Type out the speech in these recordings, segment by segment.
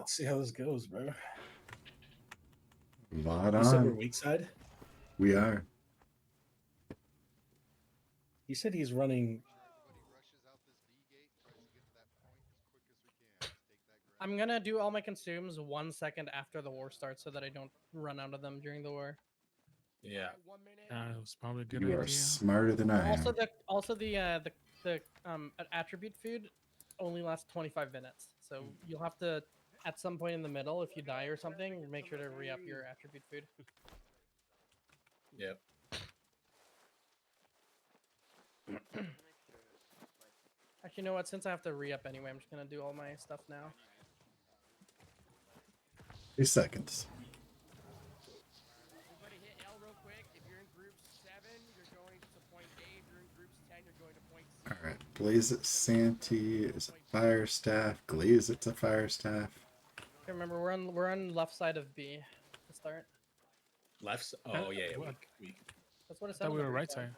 Let's see how this goes, bro. Lot You said we're on. weak side? We are. He said he's running. I'm gonna do all my consumes 1 second after the war starts so that I don't run out of them during the war. Yeah. It was probably a good You idea. are smarter than I Also, am. the attribute food only lasts 25 minutes, so you'll have to at some point in the middle, if you die or something, make sure to re-up your attribute food. Yep. Actually, you know what? Since I have to re-up anyway, I'm just gonna do all my stuff now. 3 seconds. Everybody hit L real quick. If you're in group 7, you're going to point A. If you're in groups 10, you're going to point C. All right. Blaze it. Santee is a fire staff. Glaze it's a fire staff. Okay, remember, we're on left side of B to start. Left. Oh yeah. What? Weak. That's what it I said. thought on we the were raid right plan. side.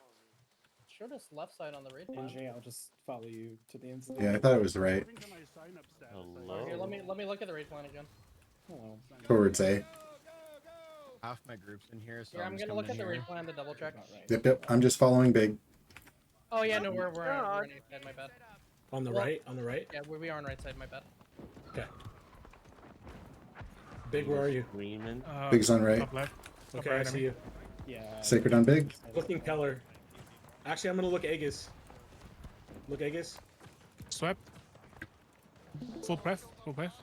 Showed us left side on the raid plan. NJ, I'll just follow you to the inside. Yeah, I thought it was right. Here, let me look at the raid plan again. Hello. Towards A. Half my group's in here, so Here, I'm just gonna look at coming the in raid plan to double check. About right. Yep. I'm just following big. Oh yeah, no, we're on right side. My bad. On the Well- right. On the right. Yeah, we are on right side. My bad. Okay. Big, where are you? Screaming. Big's on right. Top left. Top Okay, right, I mean. see you. Yeah. Sacred on big. Looking Keller. Actually, I'm gonna look Aegis. Look Aegis. Swept. Full breath. Full breath.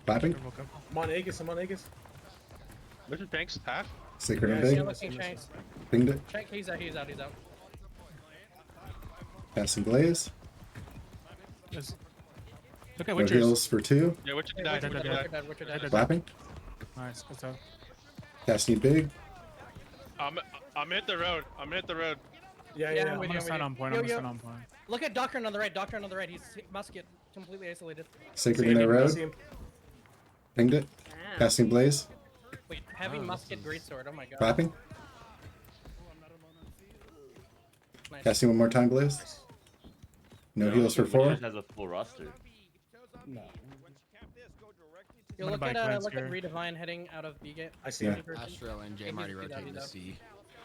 Clapping. Careful, careful. I'm on Aegis. I'm on Aegis. Where's your tanks? Half? Sacred on Yeah, big. Yeah, looking Shanks. Pinged it. Check. He's out. He's out. He's out. Passing blaze. Yes. Look at No Witchers. heals for 2. Yeah, which Hey, died? Witcher Dead, dead, dead, Witcher dead, Witcher dead. dead. Clapping. Nice. Good stuff. Casting big. I'm at the road. I'm at the road. Yeah, Yeah, yeah. I'm yeah. with I'm you, gonna stand on point. Yo, I'm gonna yo. stand on point. Look at Doctrine on the right. Doctrine on the right. He's musket completely isolated. Sacred See in their him, I road. see him. Pinged it. Casting blaze. Wait, heavy musket greatsword. Oh my god. Clapping. Nice. Casting one more time blaze. No heals for 4. Witchers has a full roster. No. You I'm look gonna at buy Cleanse look at here. Redivine heading out of B gate. I see Yeah. him. Astro and Hey, J Marty he's out, rotating he's to out. C.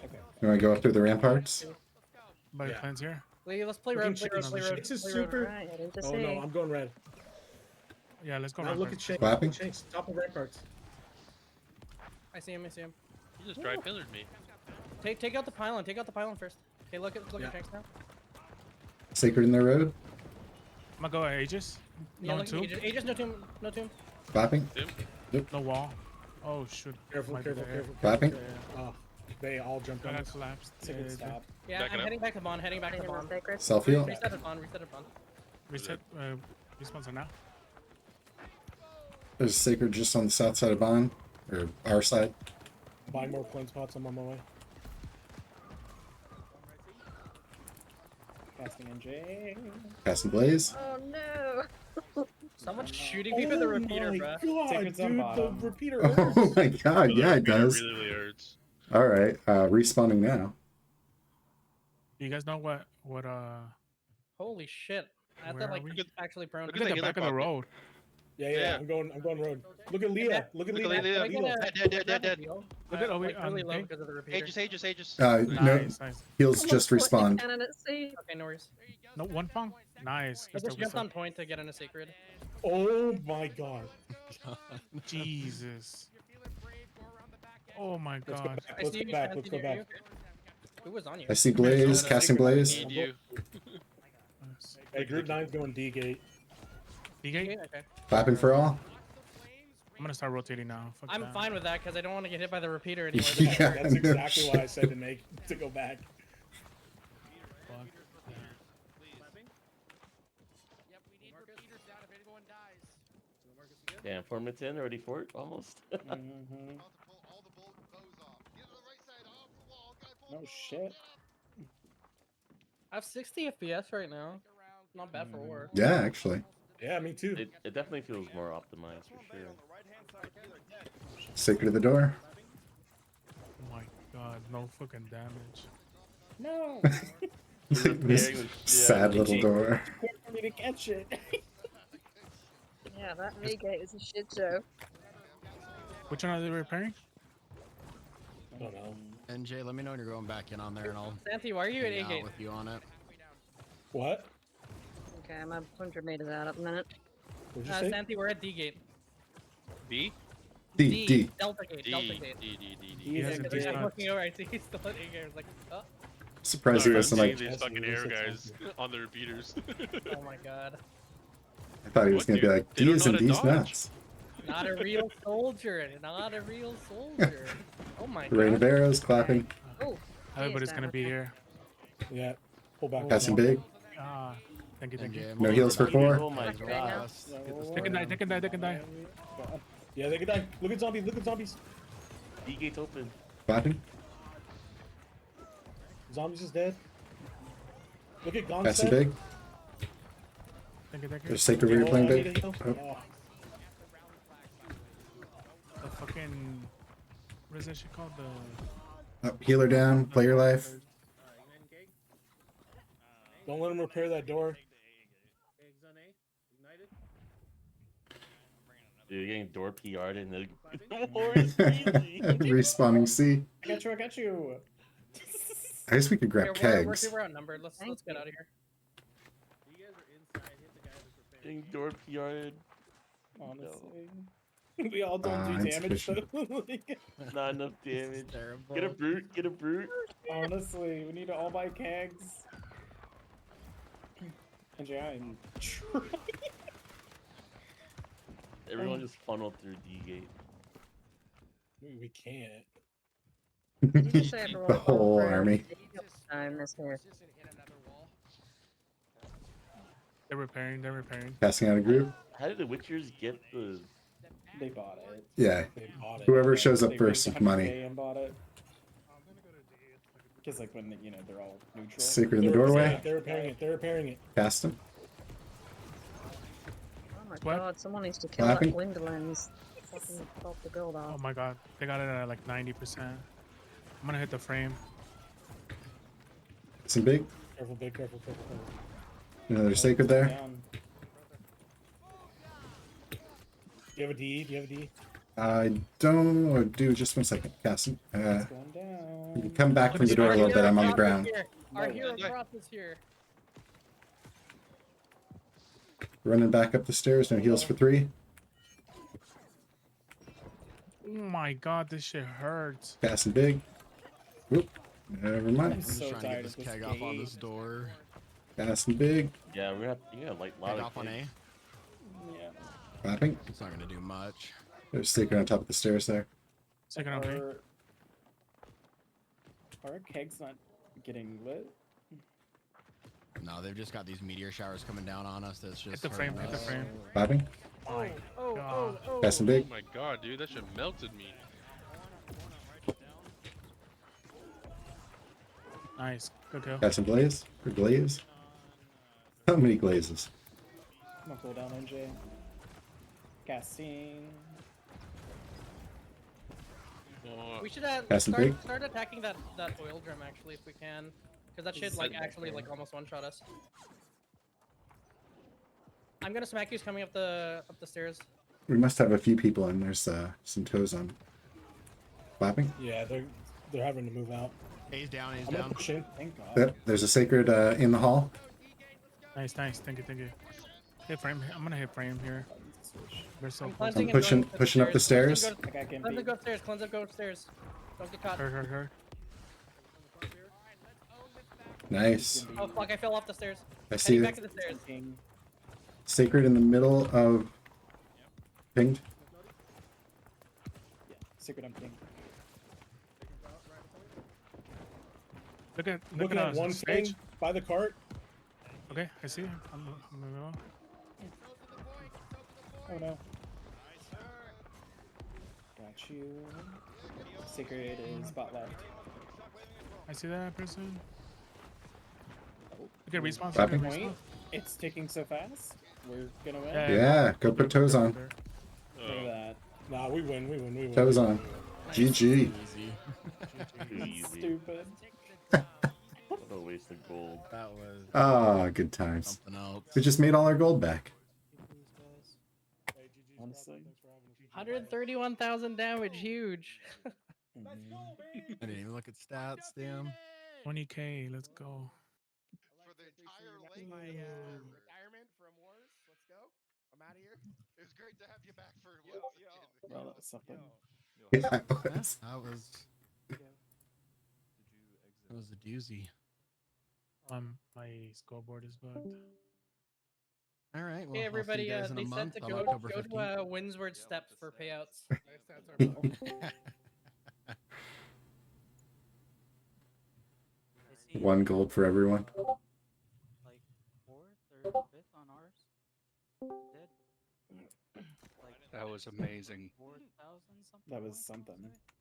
Okay. You want to go up through the ramparts? By Yeah. cleanse here. Let's play Looking road. Play road. Shanks. Play road. Shanks is play road. super. Right, into Oh C. no, I'm going red. Yeah, let's go. Now right look back. at Shanks. Clapping. Look at Shanks. Top of ramparts. I see him. I see him. You just dry pillared me. Take out the pylon. Take out the pylon first. Okay, look Yeah. at Shanks now. Sacred in their road. I'm gonna go Aegis. Yeah, No look two. at Aegis. No tomb. No tomb. Clapping. No wall. Oh shoot. Careful, Might be careful, there. careful. Clapping. Oh, they all jumped on I us. collapsed. It's a good stop. Yeah, Back it I'm up. heading back to Bond. Heading back to Hanging with Bond. Sacred. Self heal. Reset it Bond. Reset it Bond. Reset. Respawns now. There's Sacred just on the south side of Bond. Or our side. Buy more cleanse pots. I'm on my way. Casting NJ. Casting blaze. Oh no. Someone's shooting me with a repeater, my bruh. God, Sacred's on dude, the bottom. repeater Oh hurts. my god, yeah it does. Really, really hurts. Alright, respawning now. You guys know what Holy shit. I Where thought are like we? he's actually prone. Look look at the the other back of the pocket. road. Yeah, yeah, Yeah. I'm going road. Look at Leah. Look at Look Leah. at Leah. Leah. Dead. Look at like Obi- really low Pink. because of the repeater. Aegis. No, Nice, nice. heals just respawned. Cannon at sea. Okay, no worries. No one pong. Nice. I Good just stuff, good jumped on stuff. point to get in a sacred. Oh my god. Jesus. Oh my Let's go god. back. I Let's see go you, back. Shanty, Let's go near back. you. Okay. Who was on you? I see blaze, casting blaze. Need you. Nice. Hey, group 9's going D gate. D-gate? Okay. Clapping for all. I'm gonna start rotating now. Fuck I'm that. fine with that because I don't want to get hit by the repeater anymore. Yeah, That's no exactly why I shit. said to go back. Fuck. Yep, we need repeaters down if anyone dies. Damn, 4 minutes in already fort almost. Mm-hmm. No shit. I have 60 FPS right now. Not bad for war. Yeah, actually. Yeah, me too. It definitely feels more optimized for sure. Sacred of the door. Oh my god, no fucking damage. No. This sad little door. Wait for me to catch it. Yeah, that A gate is a shit show. Which one are they repairing? I don't know. NJ, let me know when you're going back in on there, and I'll Santi, why are you at hang A out gate? with you on it. What? Okay, I'm 100 meters out at the minute. What'd you say? Santi, we're at D gate. B? D. Delta gate. D. Delta D. gate. D. D. D. He Yeah, is it's a a I'm D. looking over. I see he's still at A gate. I was like, oh, Surprised he Sorry, I'm wasn't seeing like. these That's fucking really air six guys on the repeaters. oh my god. I thought he was What, gonna be dude? like They don't D's know and how to D's dodge. nuts. Not a real soldier. Not a real soldier. Oh my The rain of god. arrows clapping. Oh, Everybody's yes, gonna be here. Yeah. Pull back. Passing now. big. Ah, thank you, thank you. NJ, I'm No over heals for back 4. in. Oh my Back right now. god. Let's get this They can die, they can die, they can die. Yeah, they could die. Look at zombies. Look at zombies. D gate's open. Clapping. Zombies is dead. Look at Gonstead. Passing big. Thank you, thank you. There's sacred where you're playing I need big. a heal. Oh. Oh. The fucking, what is that shit called? The Healer down. Player life. Don't let him repair that door. Dude, you're getting door PR'd and the door is crazy. Respawning C. I got you, I got you. I guess we could grab We're kegs. super outnumbered. Let's get out of here. Getting door PR'd. Honestly. We all don't do it's damage, so like, Not enough damage. Terrible. Get a brute. Get a brute. honestly, we need to all buy kegs. NJ, I'm trying. Everyone just funneled through D gate. We can't. you just say everyone The whole fall through. army. Time this here. they're repairing, they're repairing. Passing out a group. How did the Witchers get the? They bought it. Yeah. They bought it. Whoever shows up They first raised with money. 100K and bought it. Because like when they're all neutral. Sacred in the They're repairing doorway. it, They're repairing it. They're repairing it. Cast him. Oh my What? god, someone needs to kill Clapping. that window lens. Fucking pop the build Oh off. my god, they got it at like 90%. I'm gonna hit the frame. Some big. Careful, big. Careful, careful, careful. Another sacred there. Down. Do you have a D? Do you have a D? I don't. Or do just 1 second. Cast him. It's going down. You can come back from the door a little bit. I'm on the ground. Our No. hero Trop is here. Running back up the stairs. No heals for 3. Oh my god, this shit hurts. Passing big. Whoop. Never I'm mind. I'm just so trying to get tired this of this keg off on gate. this door. Passing big. Yeah, we're gonna have. You got like a lot Keg of. off on A. kids. Yeah. Clapping. It's not gonna do much. There's sacred on top of the stairs there. Second on me. Are our kegs not getting lit? No, they've just got these meteor showers coming down on us. That's just Hit the frame, hurting hit the us. frame. Clapping. My god. Passing Oh big. my god, dude, that shit melted me. Nice, good kill. Passing blaze. Or glaze. How many glazes? I'm gonna pull down NJ. Casting. Oh, We should Passing big. start attacking that oil drum actually if we can, because that should like actually like almost one shot us. I'm gonna smack you's coming up the stairs. We must have a few people in. There's some toes on. Clapping. Yeah, they're having to move out. A's down, A's I'm gonna down. push in. Thank God. Yep. There's a sacred in the hall. Nice, nice, thank you, thank you. Hit frame, I'm gonna hit frame here. Switch. They're so I'm close. cleansing I'm and going pushing up the stairs. I got Cleanse Gimpy. and go upstairs. Cleanse and go upstairs. Don't get caught. Hurt. Nice. Oh fuck! I fell off the stairs. I Heading see back it. to the stairs. King. Sacred in the middle of pinged. Yeah. Secret I'm king. Looking at one stage. thing by the cart. Okay, I see. I'm moving on. Oh no. Got you. Secret is bot left. I see that person. Oh. Okay, respawn. Clapping. Respawn. Point. It's ticking so fast. We're gonna win. Yeah, go put toes on. Look at that. Nah, we win. Toes on. GG. Easy. Too easy. Stupid. What a waste of gold. That was Ah, good times. something else. We just made all our gold back. honestly. 131,000 damage, huge. Mhm. I didn't even look at stats, damn. 20K. Let's go. For the entire leg. My retirement from wars. Let's go. I'm out of here. It was great to have you back for Yo, once yo, again. Well, that was something. Yeah, it Yeah, was. that was a doozy. My scoreboard is bugged. All right, well, Hey, I'll see you everybody, guys in a they said month to on go, October go 15th. to Windsward Steps for payouts. That's our plan. One gold for everyone. Like 4th or 5th on ours. Did like That was amazing. 4,000 something. That was points, I wanna something. say.